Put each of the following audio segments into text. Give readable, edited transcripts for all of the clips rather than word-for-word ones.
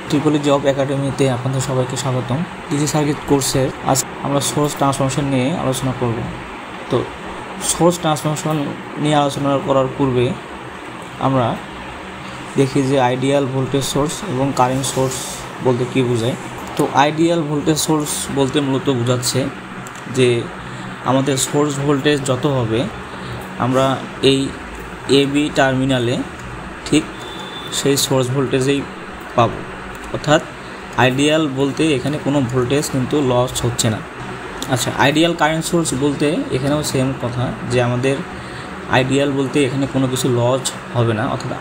Tripoli job একাডেমিতে আপনাদের সবাইকে স্বাগতম। ডিসি সার্কিট কোর্সের আজ আমরা সোর্স ট্রান্সফরমেশন নিয়ে আলোচনা করব। তো সোর্স ট্রান্সফরমেশন নিয়ে আলোচনা করার পূর্বে আমরা দেখি যে আইডিয়াল ভোল্টেজ সোর্স এবং কারেন্ট সোর্স বলতে কী বোঝায়। তো আইডিয়াল ভোল্টেজ সোর্স বলতে মূলত বোঝাচ্ছে যে আমাদের সোর্স ভোল্টেজ যত হবে আমরা এই এবি টার্মিনালে ঠিক সেই সোর্স ভোল্টেজেই পাবো। অর্থাৎ আইডিয়াল বলতে এখানে কোনো ভোল্টেজ কিন্তু লস হচ্ছে না। আচ্ছা, আইডিয়াল কারেন্ট সোর্স বলতে এখানেও সেম কথা, যে আমাদের আইডিয়াল বলতে এখানে কোনো কিছু লস হবে না। অর্থাৎ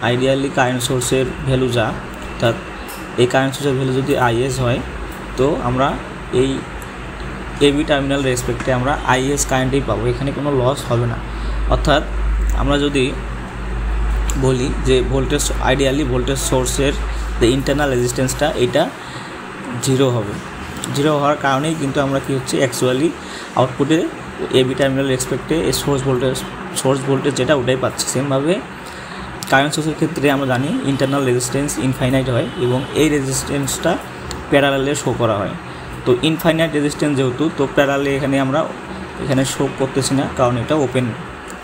আইডিয়ালি কারেন্ট সোর্সের ভ্যালু যা, অর্থাৎ এই কারেন্ট সোর্সের ভ্যালু যদি আইএস হয় তো আমরা এই এবি টার্মিনাল রেসপেক্টে আমরা আইএস কারেন্টেই পাবো, এখানে কোনো লস হবে না। অর্থাৎ আমরা যদি বলি যে ভোল্টেজ আইডিয়ালি ভোল্টেজ সোর্সের যে ইন্টারনাল রেজিস্ট্যান্সটা এটা জিরো হবে। জিরো হওয়ার কারণেই কিন্তু আমরা কি হচ্ছে অ্যাকচুয়ালি আউটপুটে এবি টার্মিনাল রেসপেক্টে এই সোর্স ভোল্টেজ যেটা ওটাই পাচ্ছি। সেমভাবে কারেন্ট সোর্সের ক্ষেত্রে আমরা জানি ইন্টারনাল রেজিস্ট্যান্স ইনফাইনাইট হয় এবং এই রেজিস্ট্যান্সটা প্যারালালে শো করা হয়। তো ইনফাইনাইট রেজিস্ট্যান্স যেহেতু, তো প্যারালালে এখানে শো করতেছি না, কারণ এটা ওপেন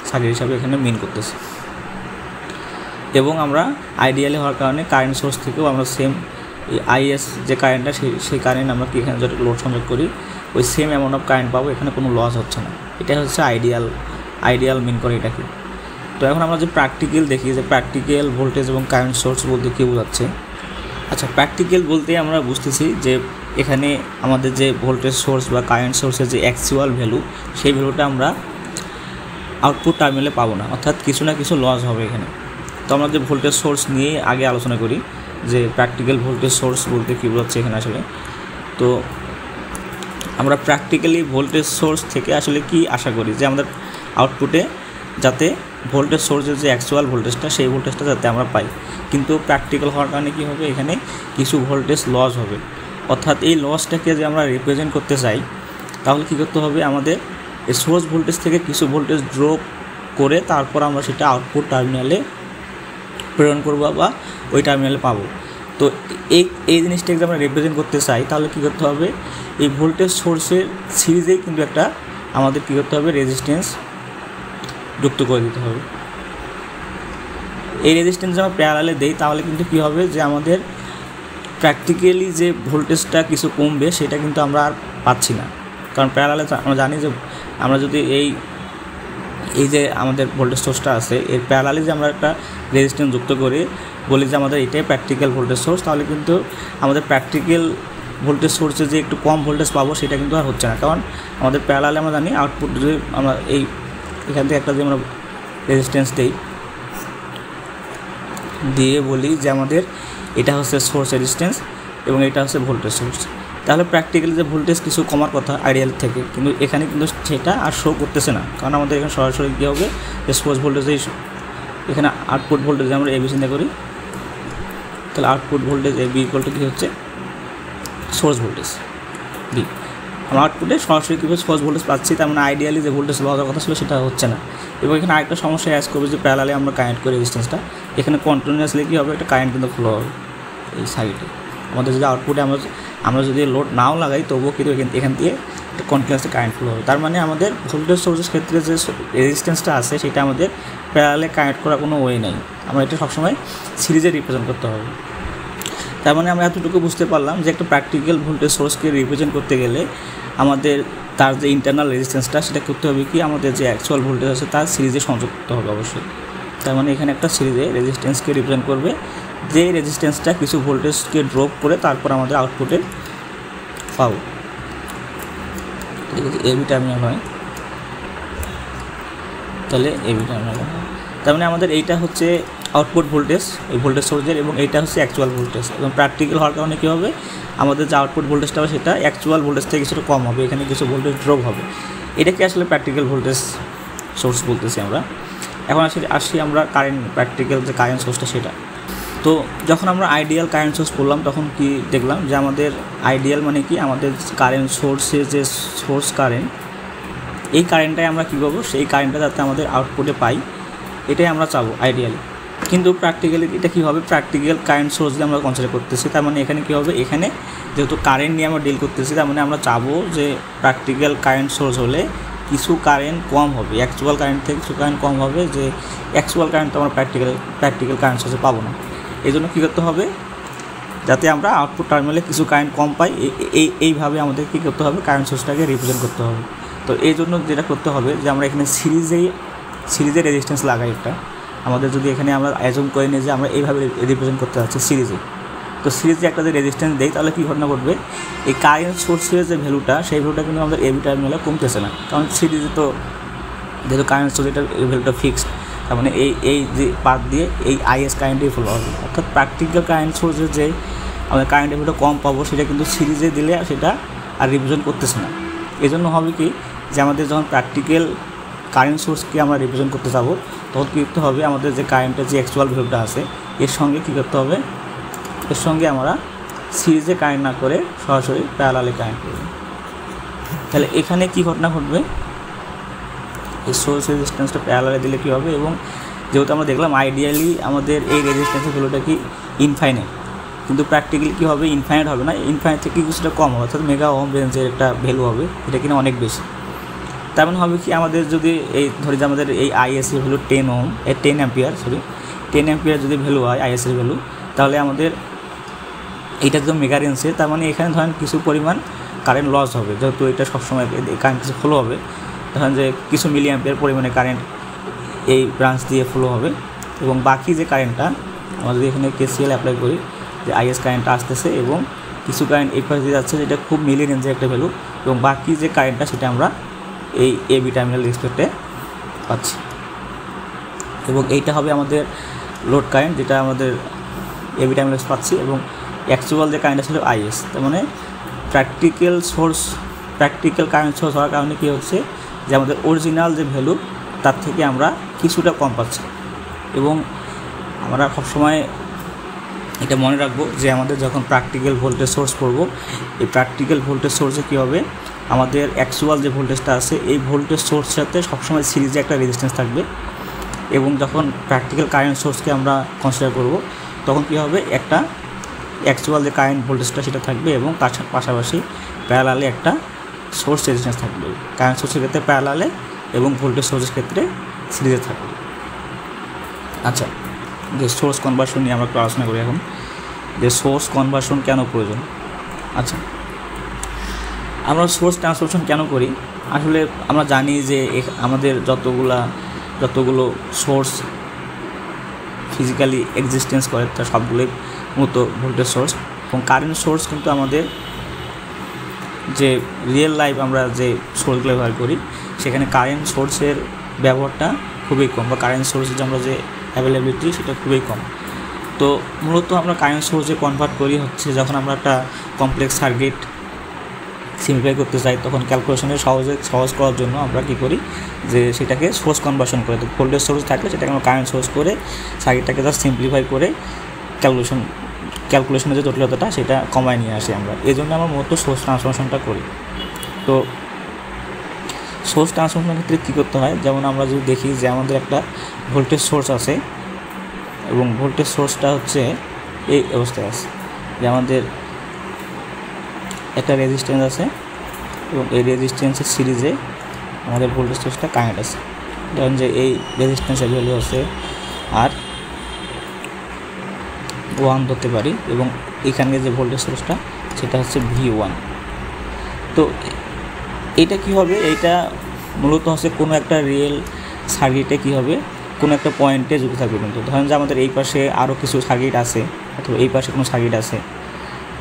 সার্কিট হিসাবে এখানে মিন করতেছি। এবং আমরা আইডিয়ালি হওয়ার কারণে কারেন্ট সোর্স থেকেও আমরা সেম আইএস যে কারেন্টটা সেই কারেন্ট আমরা কি এখানে যদি লোড সংযোগ করি ওই সেম অ্যামাউন্ট অফ কারেন্ট পাবো, এখানে কোনো লস হচ্ছে না। এটা হচ্ছে আইডিয়াল মিন করে এটাকে। তো এখন আমরা যে প্র্যাকটিক্যাল দেখি যে প্র্যাকটিক্যাল ভোল্টেজ এবং কারেন্ট সোর্স বলতে কী বোঝাচ্ছে। আচ্ছা, প্র্যাকটিক্যাল বলতে আমরা বুঝতেছি যে এখানে আমাদের যে ভোল্টেজ সোর্স বা কারেন্ট সোর্সের যে অ্যাকচুয়াল ভ্যালু সেই ভ্যালুটা আমরা আউটপুট টার্মিনালে পাবো না, অর্থাৎ কিছু না কিছু লস হবে এখানে। তো আমরা যে ভোল্টেজ সোর্স নিয়ে আগে আলোচনা করি যে প্র্যাকটিক্যাল ভোল্টেজ সোর্স বলতে কী বোঝাচ্ছে এখানে আসলে। তো আমরা প্র্যাকটিক্যালি ভোল্টেজ সোর্স থেকে আসলে কি আশা করি যে আমাদের আউটপুটে যাতে ভোল্টেজ সোর্সের যে অ্যাকচুয়াল ভোল্টেজটা সেই ভোল্টেজটা যাতে আমরা পাই। কিন্তু প্র্যাকটিক্যাল হওয়ার কারণে কী হবে, এখানে কিছু ভোল্টেজ লস হবে। অর্থাৎ এই লসটাকে যে আমরা রিপ্রেজেন্ট করতে চাই তাহলে কী করতে হবে, আমাদের এই সোর্স ভোল্টেজ থেকে কিছু ভোল্টেজ ড্রপ করে তারপর আমরা সেটা আউটপুট টার্মিনালে প্রেরণ করবো বা ওই টার্মিনালে পাবো। তো এই জিনিসটাকে আমরা রিপ্রেজেন্ট করতে চাই তাহলে কী করতে হবে, এই ভোল্টেজ সোর্সের সিরিজেই কিন্তু একটা আমাদের কী করতে হবে, রেজিস্ট্যান্স যুক্ত করে দিতে হবে। এই রেজিস্ট্যান্স আমরা প্যারালালে দেই তাহলে কিন্তু কী হবে যে আমাদের প্র্যাকটিক্যালি যে ভোল্টেজটা কিছু কমবে সেটা কিন্তু আমরা আর পাচ্ছি না, কারণ প্যারালালে আমরা জানি যে আমরা যদি এই যে আমাদের ভোল্টেজ সোর্সটা আছে এর প্যারালালে যে আমরা একটা রেজিস্ট্যান্স যুক্ত করে বলি যে আমাদের এটাই প্র্যাকটিক্যাল ভোল্টেজ সোর্স, তাহলে কিন্তু আমাদের প্র্যাকটিক্যাল ভোল্টেজ সোর্সে যে একটু কম ভোল্টেজ পাবো সেটা কিন্তু আর হচ্ছে না, কারণ আমাদের প্যারালালে আমরা জানি আউটপুট যদি আমরা এখান থেকে একটা যে আমরা রেজিস্ট্যান্স দিয়ে বলি যে আমাদের এটা হচ্ছে সোর্স রেজিস্ট্যান্স এবং এটা হচ্ছে ভোল্টেজ সোর্স, তাহলে প্র্যাকটিক্যালি যে ভোল্টেজ কিছু কমার কথা আইডিয়াল থেকে, কিন্তু এখানে কিন্তু সেটা আর শো করতেছে না, কারণ আমাদের এখানে সরাসরি কী হবে যে সোর্স ভোল্টেজেই এখানে আউটপুট ভোল্টেজ আমরা এবি চিন্তা করি, তাহলে output voltage AB equal to কী হচ্ছে সোর্স ভোল্টেজ বি। আমরা আউটপুটে সরাসরি কীভাবে সোর্স ভোল্টেজ পাচ্ছি, তার মানে আইডিয়ালি যে ভোল্টেজ লওয়ার কথা ছিল সেটা হচ্ছে না। এবং এখানে আরেকটা সমস্যা অ্যাজ করবে যে প্যারালালে আমরা কানেক্ট করি রেজিস্ট্যান্সটা, এখানে কন্টিনিউয়াসলি কী হবে, একটা কারেন্ট কিন্তু ফ্লো হবে এই সাইডে। আমাদের যদি আউটপুটে আমরা যদি লোড নাও লাগাই তবুও কিন্তু এখান দিয়ে কন্টিনিউয়াসলি কারেন্ট ফ্লো হবে। তার মানে আমাদের ভোল্টেজ সোর্সের ক্ষেত্রে যে রেজিস্ট্যান্সটা আছে সেটা আমাদের প্যারালালে কানেক্ট করার কোনো ওয়ে নেই, আমরা এটা সবসময় সিরিজে রিপ্রেজেন্ট করতে হবে। তার মানে আমরা এতটুকু বুঝতে পারলাম যে একটা প্র্যাকটিক্যাল ভোল্টেজ সোর্সকে রিপ্রেজেন্ট করতে গেলে আমাদের তার যে ইন্টারনাল রেজিস্ট্যান্সটা সেটা করতে হবে কি, আমাদের যে অ্যাকচুয়াল ভোল্টেজ আছে তার সিরিজে সংযোগ করতে হবে অবশ্যই। তার মানে এখানে একটা সিরিজে রেজিস্ট্যান্সকে রিপ্রেজেন্ট করবে, যে রেজিস্ট্যান্সটা কিছু ভোল্টেজকে ড্রপ করে তারপর আমাদের আউটপুটে পাবো। এবি টার্মিনাল হয়, তাহলে এবি টার্মিনাল হয়, তার মানে আমাদের এইটা হচ্ছে আউটপুট ভোল্টেজ এই ভোল্টেজ সোর্সের এবং এইটা হচ্ছে অ্যাকচুয়াল ভোল্টেজ। এবং প্র্যাকটিক্যাল হওয়ার কারণে কী হবে, আমাদের যে আউটপুট ভোল্টেজটা হবে সেটা অ্যাকচুয়াল ভোল্টেজ থেকে কিছুটা কম হবে, এখানে কিছু ভোল্টেজ ড্রপ হবে, এটাকে আসলে প্র্যাকটিক্যাল ভোল্টেজ সোর্স বলতেছি আমরা। এখন আসি আমরা প্র্যাকটিক্যাল যে কারেন্ট সোর্সটা সেটা। তো যখন আমরা আইডিয়াল কারেন্ট সোর্স করলাম তখন কি দেখলাম যে আমাদের আইডিয়াল মানে কি, আমাদের কারেন্ট সোর্সের যে সোর্স কারেন্ট এই কারেন্টটাই আমরা কী করবো, সেই কারেন্টটা যাতে আমাদের আউটপুটে পাই এটাই আমরা চাবো আইডিয়ালি। কিন্তু প্র্যাকটিক্যালি এটা কী হবে, প্র্যাকটিক্যাল কারেন্ট সোর্স দিয়ে আমরা কনসিডার করতেছি, তার মানে এখানে কী হবে, এখানে যেহেতু কারেন্ট নিয়ে আমরা ডিল করতেছি, তার মানে আমরা চাবো যে প্র্যাকটিক্যাল কারেন্ট সোর্স হলে কিছু কারেন্ট কম হবে, অ্যাকচুয়াল কারেন্ট থেকে কিছু কারেন্ট কম হবে, যে অ্যাকচুয়াল কারেন্ট তো আমরা প্র্যাকটিক্যাল কারেন্ট সোর্সে পাবো না। এই জন্য কী করতে হবে, যাতে আমরা আউটপুট টার্মিনালে কিছু কারেন্ট কম পাই, এইভাবে আমাদের কী করতে হবে, কারেন্ট সোর্সটাকে রিপ্রেজেন্ট করতে হবে। তো এই জন্য যেটা করতে হবে যে আমরা এখানে সিরিজে রেজিস্ট্যান্স লাগাই একটা, আমাদের যদি এখানে আমরা অ্যাজুম করে নিই যে আমরা এইভাবে রিপ্রেজেন্ট করতে যাচ্ছি সিরিজে, তো সিরিজে একটা যে রেজিস্ট্যান্স দেয় তাহলে কী ঘটনা ঘটবে, এই কারেন্ট সোর্সের যে ভ্যালুটা সেই ভ্যালুটা কিন্তু আমাদের এবি টার্মিনালে কমতেছে না, কারণ সিরিজে তো যেহেতু কারেন্ট সোর্স এটার ভ্যালুটা ফিক্সড, তার মানে এই যে পাথ দিয়ে এই আইএস কারেন্টেই ফলো হবে, অর্থাৎ প্র্যাকটিক্যাল কারেন্ট সোর্সের যে আমাদের কারেন্টের ভ্যালুটা কম পাবো সেটা কিন্তু সিরিজে দিলে সেটা আর রিপ্রেজেন্ট করতেছে না। এই জন্য হবে কি যে আমাদের যখন প্র্যাকটিক্যাল কারেন্ট সোর্সকে আমরা রিপ্রেজেন্ট করতে যাবো তখন কী করতে হবে, আমাদের যে কারেন্টের যে অ্যাকচুয়াল ভ্যালুটা আছে এর সঙ্গে কী করতে হবে, এর সঙ্গে আমরা সিরিজে কারেন্ট না করে সরাসরি প্যারালালে কারেন্ট করব। তাহলে এখানে কী ঘটনা ঘটবে, এই সোর্স রেজিস্ট্যান্সটা প্যারালালে দিলে কী হবে, এবং যেহেতু আমরা দেখলাম আইডিয়ালি আমাদের এই রেজিস্ট্যান্সের ভ্যালুটা কি ইনফাইনাইট, কিন্তু প্র্যাকটিক্যালি কী হবে, ইনফাইনাইট হবে না, ইনফাইনাইট থেকে কিছুটা কম হবে, অর্থাৎ মেগা ওহম রেঞ্জের একটা ভ্যালু হবে, এটা কিনা অনেক বেশি। তার মানে হবে কি, আমাদের যদি এই ধরি যে আমাদের এই আইএসের ভ্যালু 10 অ্যাম্পিয়ার যদি ভ্যালু হয় আইএসের ভ্যালু, তাহলে আমাদের এইটা তো মেগা রেঞ্জে, তার মানে এখানে ধরেন কিছু পরিমাণ কারেন্ট লস হবে, যেহেতু এটা সবসময় কারেন্ট কিছু ফ্লো হবে, ধরেন যে কিছু মিলি অ্যাম্পিয়ার পরিমাণে কারেন্ট এই ব্রাঞ্চ দিয়ে ফ্লো হবে, এবং বাকি যে কারেন্টটা আমরা যদি এখানে কেসিএল অ্যাপ্লাই করি যে আইএস কারেন্টটা আসতেছে এবং কিছু কারেন্ট এই পাশে দিয়ে যাচ্ছে, যেটা খুব মিলি রেঞ্জের একটা ভ্যালু, এবং বাকি যে কারেন্টটা সেটা আমরা এই এবি টার্মিনাল রেজিস্ট্যান্সে পাচ্ছি, এবং এইটা হবে আমাদের লোড কারেন্ট যেটা আমাদের এবি টার্মিনাল পাচ্ছি, এবং অ্যাকচুয়াল যে কারেন্টটা ছিল আইএস। তার মানে প্র্যাকটিক্যাল কারেন্ট সোর্স হওয়ার কারণে কী হচ্ছে যে আমাদের অরিজিনাল যে ভ্যালু তার থেকে আমরা কিছুটা কম পাচ্ছি। এবং আমরা সবসময় এটা মনে রাখবো যে আমাদের যখন প্র্যাকটিক্যাল ভোল্টেজ সোর্স করব, এই প্র্যাকটিক্যাল ভোল্টেজ সোর্সে কী হবে, আমাদের অ্যাকচুয়াল যে ভোল্টেজটা আছে এই ভোল্টেজ সোর্সের সাথে সবসময় সিরিজে একটা রেজিস্ট্যান্স থাকবে, এবং যখন প্র্যাকটিক্যাল কারেন্ট সোর্সকে আমরা কনসিডার করব তখন কী হবে, একটা অ্যাকচুয়াল যে কারেন্ট ভোল্টেজটা সেটা থাকবে, এবং তার পাশাপাশি প্যারালালে একটা সোর্স রেজিস্ট্যান্স থাকবে, কারেন্ট সোর্সের ক্ষেত্রে প্যারালালে এবং ভোল্টেজ সোর্সের ক্ষেত্রে সিরিজে থাকবে। আচ্ছা, যে সোর্স কনভার্সন নিয়ে আমরা একটু আলোচনা করি এখন, যে সোর্স কনভার্সন কেন প্রয়োজন। আচ্ছা, আমরা সোর্স ট্রান্সফরমেশন কেন করি, আসলে আমরা জানি যে আমাদের যতগুলো সোর্স ফিজিক্যালি এক্সিস্টেন্স করে তার সবগুলোই মূলত ভোল্টেজ সোর্স, এবং কারেন্ট সোর্স কিন্তু আমাদের যে রিয়েল লাইফ আমরা যে সোর্সগুলো ব্যবহার করি সেখানে কারেন্ট সোর্সের ব্যবহারটা খুবই কম, বা কারেন্ট সোর্সের যে আমরা যে অ্যাভেলেবিলিটি সেটা খুবই কম। তো মূলত আমরা কারেন্ট সোর্সে কনভার্ট করি হচ্ছে যখন আমরা একটা কমপ্লেক্স সার্কিট সিম্পলিফাই করতে চাই, তখন ক্যালকুলেশনে সহজ করার জন্য আমরা কী করি যে সেটাকে সোর্স কনভার্সন করে, তো ভোল্টেজ সোর্স থাকলে সেটাকে আমরা কারেন্ট সোর্স করে সার্কিটটাকে জাস্ট সিম্পলিফাই করে ক্যালকুলেশনের যে জটিলতাটা সেটা কমায় নিয়ে আসি আমরা, এই জন্য আমরা মূলত সোর্স ট্রান্সফরমেশনটা করি। তো সোর্স ট্রান্সফরমেশনের ক্ষেত্রে কী করতে হয়, যেমন আমরা যদি দেখি যে আমাদের একটা ভোল্টেজ সোর্স আছে এবং ভোল্টেজ সোর্সটা হচ্ছে এই অবস্থায় আছে, যে আমাদের একটা রেজিস্ট্যান্স আছে এবং এই রেজিস্ট্যান্সের সিরিজে আমাদের ভোল্টেজ সোর্সটা কানেক্ট আছে, ধরেন যে এই রেজিস্ট্যান্সের ভ্যালু আছে আর 1 ধরতে পারি, এবং এখানে যে ভোল্টেজ সোর্সটা সেটা হচ্ছে V1। তো এটা কি হবে, এইটা মূলত হচ্ছে কোনো একটা রিয়েল সার্কিটে কী হবে, কোনো একটা পয়েন্টে যুক্ত থাকবে। কিন্তু ধরেন যে আমাদের এই পাশে আরও কিছু সার্কিট আছে অথবা এই পাশে কোনো সার্কিট আছে,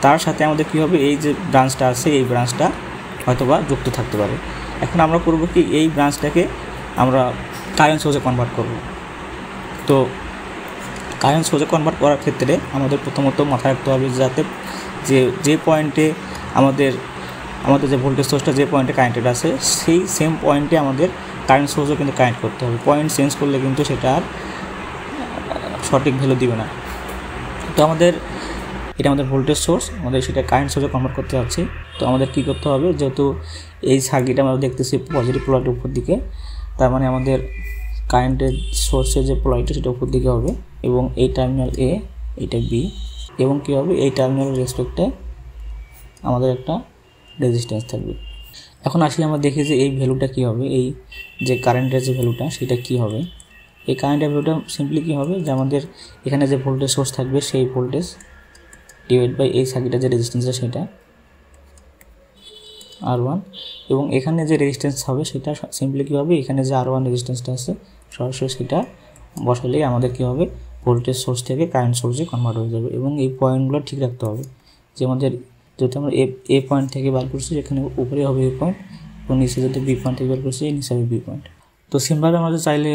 তার সাথে আমাদের কী হবে, এই যে ব্রাঞ্চটা আছে এই ব্রাঞ্চটা হয়তোবা যুক্ত থাকতে পারে। এখন আমরা করব কি, এই ব্রাঞ্চটাকে আমরা কারেন্ট সোর্সে কনভার্ট করব। তো কারেন্ট সোর্সে কনভার্ট করার ক্ষেত্রে আমাদের প্রথমত মাথায় রাখতে হবে যাতে যে পয়েন্টে আমাদের যে ভোল্টেজ সোর্সটা যে পয়েন্টে কানেক্টেড আছে সেই সেম পয়েন্টে আমাদের কারেন্ট সোর্সও কিন্তু কানেক্ট করতে হবে। পয়েন্ট চেঞ্জ করলে কিন্তু সেটা আর সঠিক ভ্যালু দিবে না। তো এটা আমাদের ভোল্টেজ সোর্স, আমাদের সেটা কারেন্ট সোর্সে কনভার্ট করতে যাচ্ছি। তো আমাদের কী করতে হবে, যেহেতু এই সার্কিট আমরা দেখতেছি পজিটিভ পোলারিটির উপর দিকে, তার মানে আমাদের কারেন্টের সোর্সের যে পোলারিটি সেটা উপর দিকে হবে এবং এই টার্মিনাল এ, এটা বি, এবং কী হবে এই টার্মিনালের রেসপেক্টে আমাদের একটা রেজিস্ট্যান্স থাকবে। এখন আসি আমরা দেখি যে এই ভ্যালুটা কী হবে, এই যে কারেন্টের যে ভ্যালুটা সেটা কী হবে। এই কারেন্টের ভ্যালুটা সিম্পলি কী হবে যে আমাদের এখানে যে ভোল্টেজ সোর্স থাকবে সেই ভোল্টেজ ডিভাইড বাই এই সার্কিটের যে রেজিস্ট্যান্সটা সেটা R1, এবং এখানে যে রেজিস্ট্যান্স হবে সেটা সিম্পলি কী হবে, এখানে যে R1 রেজিস্ট্যান্সটা আছে সরাসরি সেটা বসালেই আমাদের কী হবে ভোল্টেজ সোর্স থেকে কারেন্ট সোর্সে কনভার্ট হয়ে যাবে। এবং এই পয়েন্টগুলো ঠিক রাখতে হবে যে আমাদের যেহেতু আমরা এ পয়েন্ট থেকে বার করছি এখানে উপরে হবে এ পয়েন্ট এবং নিচে যদি বি পয়েন্ট থেকে বার করছি নিচে হবে বি পয়েন্ট। তো সিম্পলভাবে আমরা চাইলে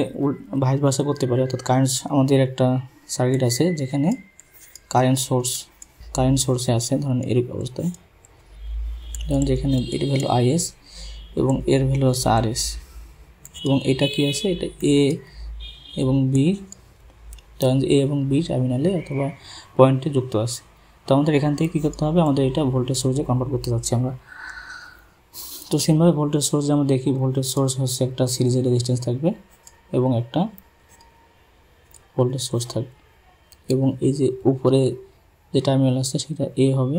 ভাইস ভার্সা করতে পারি, অর্থাৎ কারেন্ট আমাদের একটা সার্কিট আছে যেখানে কারেন্ট সোর্সে আছে ধরুন এরকম অবস্থায়, ধরুন যেখানে এর ভ্যালু IS এবং এর ভ্যালু হচ্ছে RS, এবং এটা কি আছে, এটা এ এবং বি, ধরুন এ এবং বি টার্মিনালে অথবা পয়েন্টে যুক্ত আছে। তো আমাদের এখান থেকে কী করতে হবে, আমাদের এটা ভোল্টেজ সোর্সে কনভার্ট করতে যাচ্ছি আমরা। তো সিম্পলভাবে ভোল্টেজ সোর্স আমরা দেখি, ভোল্টেজ সোর্স হচ্ছে একটা সিরিজের রেজিস্ট্যান্স থাকবে এবং একটা ভোল্টেজ সোর্স থাকবে, এবং এই যে উপরে যে টার্মিনাল আছে সেটা এ হবে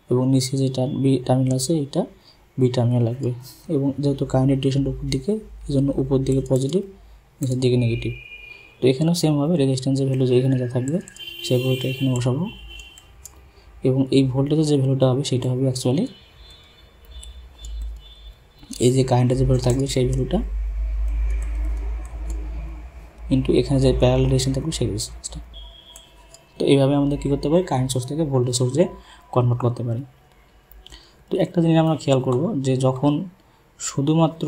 এবং নিচে যে বি টার্মিনাল আছে এটা বি টার্মিনাল লাগবে। এবং যেহেতু কারেন্টের ডিরেকশনটা উপর দিকে এই জন্য উপর দিকে পজিটিভ, নিচের দিকে নেগেটিভ। তো এখানেও সেম হবে, রেজিস্ট্যান্সের ভ্যালু যে এখানে যা থাকবে সেই ভ্যালুটা এখানে বসাবো, এবং এই ভোল্টেজের যে ভ্যালুটা হবে সেটা হবে অ্যাকচুয়ালি এই যে কারেন্টের যে ভ্যালু থাকবে সেই ভ্যালুটা ইন্টু এখানে যে প্যারালাল রেজিস্ট্যান্স থাকবে সেই রেজিস্ট্যান্সটা। তো এইভাবে আমাদের কী করতে পারি, কারেন্ট সোর্স থেকে ভোল্টেজ সোর্সে কনভার্ট করতে পারি। তো একটা জিনিস আমরা খেয়াল করব যে যখন শুধুমাত্র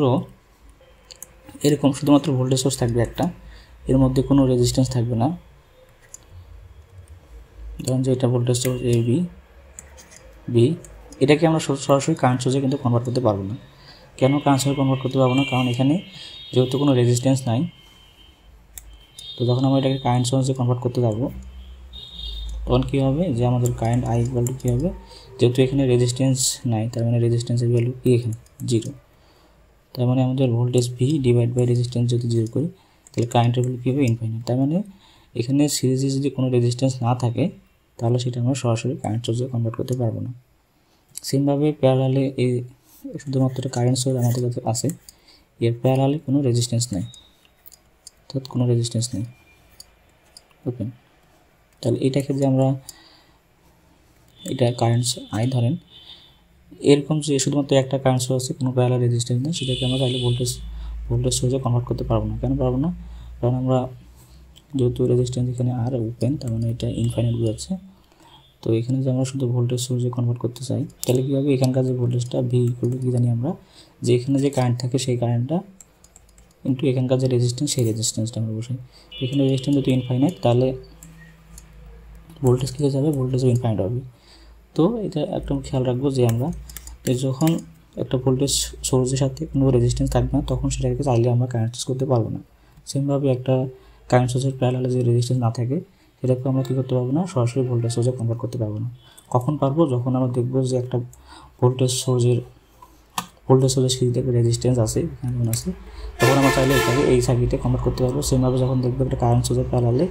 ভোল্টেজ সোর্স থাকবে একটা, এর মধ্যে কোনো রেজিস্ট্যান্স থাকবে না, ধরুন যে এটা ভোল্টেজ সোর্স এ বি, এটাকে আমরা সরাসরি কারেন্ট সোর্সে কিন্তু কনভার্ট করতে পারবো না। কেন কারেন্ট সোর্সে কনভার্ট করতে পারবো না, কারণ এখানে যেহেতু কোনো রেজিস্ট্যান্স নাই। তো যখন আমরা এটাকে কারেন্ট সোর্সে কনভার্ট করতে যাবো তখন কী হবে যে আমাদের কারেন্ট I ইকুয়াল টু কী হবে, যেহেতু এখানে রেজিস্ট্যান্স নাই তার মানে রেজিস্ট্যান্সের ভ্যালু কি এখানে 0, তার মানে আমাদের voltage V divide by resistance যদি 0 করি তাহলে কারেন্টের ভ্যালু কী হবে ইনফাইনাইট। তার মানে এখানে সিরিজে যদি কোনো রেজিস্ট্যান্স না থাকে তাহলে সেটা আমরা সরাসরি কারেন্ট সোর্সে কনভার্ট করতে পারবো না। সেমভাবে প্যারালালে এই শুধুমাত্র কারেন্ট সোর্স আমাদের কাছে আছে, এর প্যারালালে কোনো রেজিস্ট্যান্স নেই, অর্থাৎ কোনো রেজিস্ট্যান্স নেই। ওকে, তাহলে এটাকে যে আমরা এটা কারেন্ট I ধরেন, এরকম যে শুধুমাত্র একটা কারেন্ট সোর্স আছে কোনো প্যারালাল রেজিস্ট্যান্স নেই, সেটাকে আমরা চাইলে ভোল্টেজ সোর্সে কনভার্ট করতে পারবো না। কেন পারবো না, কারণ আমরা যেহেতু রেজিস্ট্যান্স এখানে আর ওপেন তার মানে এটা ইনফাইনাইট বোঝাচ্ছে। তো এখানে যে আমরা শুধু ভোল্টেজ সোর্সে কনভার্ট করতে চাই তাহলে কী হবে, এখানকার যে ভোল্টেজটা V ইকুয়াল টু কী জানি আমরা, যে এখানে যে কারেন্ট থাকে সেই কারেন্টটা ইন্টু এখানকার যে রেজিস্ট্যান্স সেই রেজিস্ট্যান্সটা আমরা বসাই। এখানে রেজিস্ট্যান্স যেহেতু ইনফাইনাইট তাহলে ভোল্টেজ কী হয়ে যাবে, ভোল্টেজও ইনফাইনাইট হবে। তো এটা একটা খেয়াল রাখবো যে আমরা যখন একটা ভোল্টেজ সোর্সের সাথে কোনো রেজিস্ট্যান্স থাকবে না তখন সেটাকে চাইলে আমরা কারেন্ট সোর্স করতে পারবো না। সেমভাবে একটা কারেন্ট সোর্সের প্যারালালে যে রেজিস্ট্যান্স না থাকে সেটাকে আমরা কী করতে পারবো না, সরাসরি ভোল্টেজ সোর্সে কনভার্ট করতে পারবো না। কখন পারবো, যখন আমরা দেখবো যে একটা ভোল্টেজ সোর্সের সিরিজে একটা রেজিস্ট্যান্স আছে এখানে আছে, তখন আমরা চাইলে এটাকে এই সার্কিটে কনভার্ট করতে পারবো। সেমভাবে যখন দেখবো একটা কারেন্ট সোর্সের প্যারালালে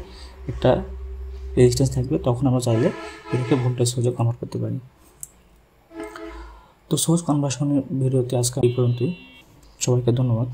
একটা রেজিস্ট্যান্স থাকবে তখন আমরা চাইলে এটাকে ভোল্টেজ সোর্সে কনভার্ট করতে পারি। তো সোর্স কনভার্সনের ভিডিওতে আজকে এই পর্যন্তই, সবাইকে ধন্যবাদ।